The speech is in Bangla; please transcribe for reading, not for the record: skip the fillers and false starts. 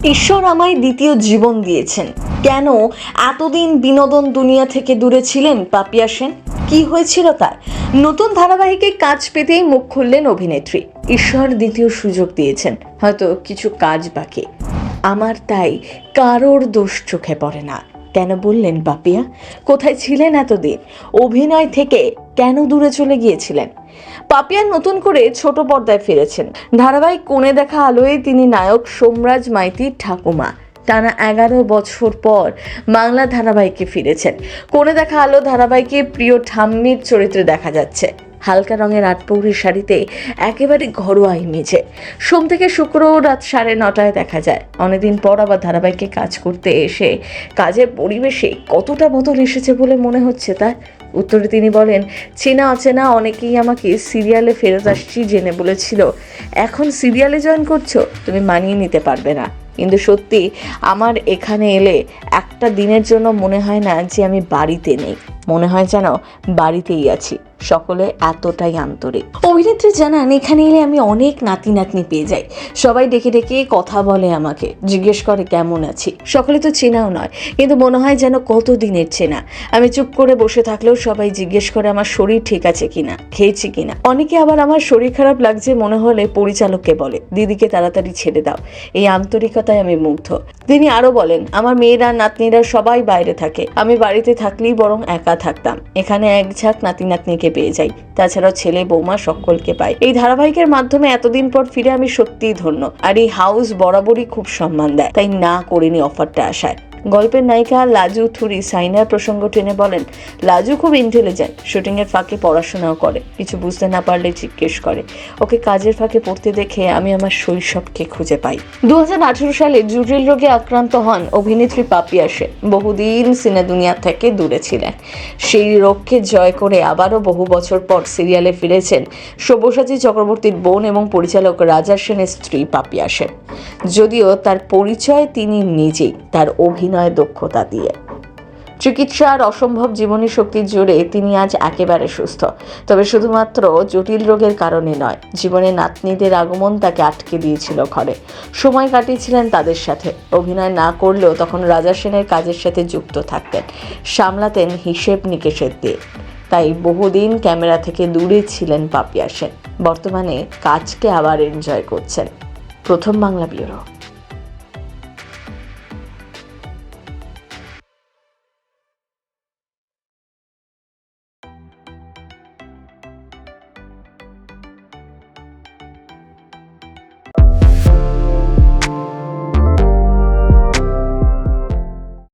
ঈশ্বর আমায় দ্বিতীয় জীবন দিয়েছেন। কেন এতদিন বিনোদন দুনিয়া থেকে দূরে ছিলেন পাপিয়া সেন? কি হয়েছিল তার? নতুন ধারাবাহিকে কাজ পেতেই মুখ খুললেন অভিনেত্রী। ঈশ্বর দ্বিতীয় সুযোগ দিয়েছেন, হয়তো কিছু কাজ বাকি। আমার তাই কারোর দোষ চোখে পড়ে না। কেন বললেন পাপিয়া? কোথায় ছিলেন এতদিন? অভিনয় থেকে কেন দূরে চলে গিয়েছিলেন? পাপিয়া নতুন করে ছোট পর্দায় ফিরেছেন। ধারাবাহিক কোণে দেখা আলোয় তিনি নায়ক সোমরাজ মাইতির ঠাকুমা। টানা 11 বছর পর বাংলা ধারাবাহিকে ফিরেছেন। কোণে দেখা আলো ধারাবাহিকে প্রিয় ঠাম্মির চরিত্রে দেখা যাচ্ছে। হালকা রঙের আটপৌরি শাড়িতে একেবারে ঘরোয়া ইমেজে। সোম থেকে শুক্র রাত 9:30 দেখা যায়। অনেকদিন পর আবার ধারাবাহিকে কাজ করতে এসে কাজের পরিবেশে কতটা বদল এসেছে বলে মনে হচ্ছে তার? উত্তরে তিনি বলেন, চেনা অচেনা অনেকেই আমাকে সিরিয়ালে ফেরত আসছি জেনে বলেছিল, এখন সিরিয়ালে জয়েন করছো, তুমি মানিয়ে নিতে পারবে না। কিন্তু সত্যি আমার এখানে এলে একটা দিনের জন্য মনে হয় না যে আমি বাড়িতে নেই, মনে হয় যেন বাড়িতেই আছি। সকলে এতটাই আন্তরিক। অভিনেত্রী জানান, এখানে এলে আমি অনেক নাতি নাতনি পেয়ে যাই। সবাই ডেকে ডেকে কথা বলে, আমাকে জিজ্ঞেস করে কেমন আছি। সকলে তো চেনাও নয়, কিন্তু মনে হয় যেন কত দিনের চেনা। আমি চুপ করে বসে থাকলেও সবাই জিজ্ঞেস করে আমার শরীর ঠিক আছে কিনা, খেয়েছি কিনা। অনেকে আবার আমার শরীর খারাপ লাগছে মনে হলে পরিচালককে বলে, দিদিকে তাড়াতাড়ি ছেড়ে দাও। এই আন্তরিকতায় আমি মুগ্ধ। তিনি আরো বলেন, আমার মেয়েরা নাতনিরা সবাই বাইরে থাকে, আমি বাড়িতে থাকলেই বরং একা থাকতাম। এখানে এক ঝাঁক নাতি নাতনিকে পেয়ে যাই, তাছাড়াও ছেলে বৌমা সকলকে পাই। এই ধারাবাহিকের মাধ্যমে এতদিন পর ফিরে আমি সত্যিই ধন্য। আর এই হাউস বরাবরই খুব সম্মান দেয়, তাই না করিনি অফারটা আসায়। গল্পের নায়িকা লাজু থুরি সাইনার প্রসঙ্গ টেনে বলেন, লাজু খুব ইন্টেলিজেন্ট, শুটিং এর ফাঁকে পড়াশোনাও করে, কিছু বুঝতে না পারলে জিজ্ঞেস করে। ওকে কাজের ফাঁকে পড়তে দেখে আমি আমার শৈশবকে খুঁজে পাই। 2018 সালে জটিল রোগে আক্রান্ত হন অভিনেত্রী পাপিয়া সেন। বহুদিন সিনে দুনিয়া থেকে দূরে ছিলেন। সেই রোগকে জয় করে আবারও বহু বছর পর সিরিয়ালে ফিরেছেন সব্যসাচী চক্রবর্তীর বোন এবং পরিচালক রাজা সেনের স্ত্রী পাপিয়া সেন। যদিও তার পরিচয় তিনি নিজেই তার অভিনয় দক্ষতা দিয়ে। চিকিৎসা আর অসম্ভব জীবনী শক্তির জোরে তিনি আজ একেবারে সুস্থ। তবে শুধুমাত্র জটিল রোগের কারণে নয়, জীবনে নাতনিদের আগমন তাকে আটকে দিয়েছিল ঘরে। সময় কাটিয়েছিলেন তাদের সাথে। অভিনয় না করলেও তখন রাজা সেনের কাজের সাথে যুক্ত থাকতেন, সামলাতেন হিসেব নিকেশের দিয়ে। তাই বহুদিন ক্যামেরা থেকে দূরে ছিলেন পাপিয়া সেন। বর্তমানে কাজকে আবার এনজয় করছেন। প্রথম বাংলা ব্যুরো।